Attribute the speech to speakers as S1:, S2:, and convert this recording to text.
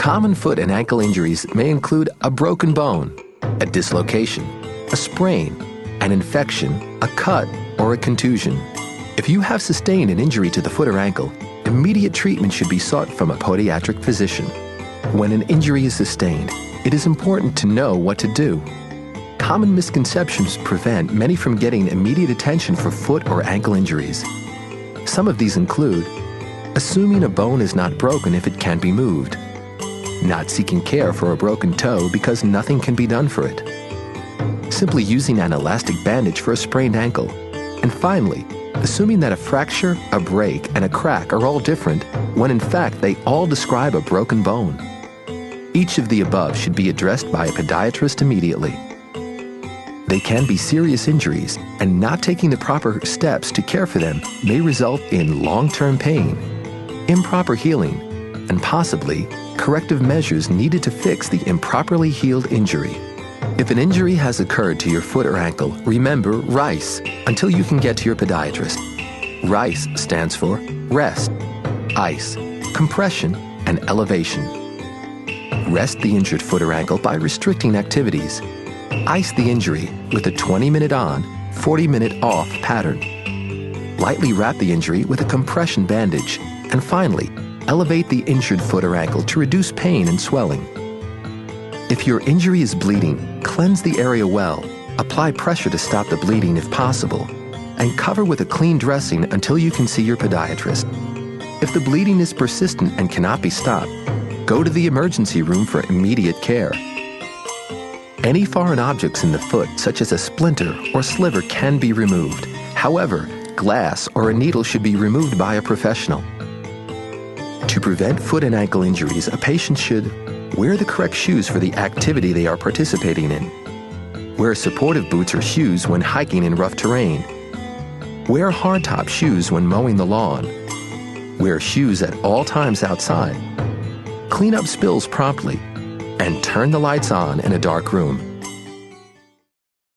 S1: Common foot and ankle injuries may include a broken bone, a dislocation, a sprain, an infection, a cut, or a contusion. If you have sustained an injury to the foot or ankle, immediate treatment should be sought from a podiatric physician. When an injury is sustained, it is important to know what to do. Common misconceptions prevent many from getting immediate attention for foot or ankle injuries. Some of these include assuming a bone is not broken if it can be moved, not seeking care for a broken toe because nothing can be done for it, simply using an elastic bandage for a sprained ankle, and finally, assuming that a fracture, a break, and a crack are all different when in fact they all describe a broken bone. Each of the above should be addressed by a podiatrist immediately. They can be serious injuries, and not taking the proper steps to care for them may result in long-term pain, improper healing, and possibly corrective measures needed to fix the improperly healed injury. If an injury has occurred to your foot or ankle, remember RICE until you can get to your podiatrist. RICE stands for rest, ice, compression, and elevation. Rest the injured foot or ankle by restricting activities. Ice the injury with a 20-minute on, 40-minute off pattern. Lightly wrap the injury with a compression bandage. And finally, elevate the injured foot or ankle to reduce pain and swelling. If your injury is bleeding, cleanse the area well, apply pressure to stop the bleeding if possible, and cover with a clean dressing until you can see your podiatrist. If the bleeding is persistent and cannot be stopped, go to the emergency room for immediate care. Any foreign objects in the foot, such as a splinter or sliver, can be removed. However, glass or a needle should be removed by a professional. To prevent foot and ankle injuries, a patient should wear the correct shoes for the activity they are participating in. Wear supportive boots or shoes when hiking in rough terrain. Wear hardtop shoes when mowing the lawn. Wear shoes at all times outside. Clean up spills promptly, and turn the lights on in a dark room.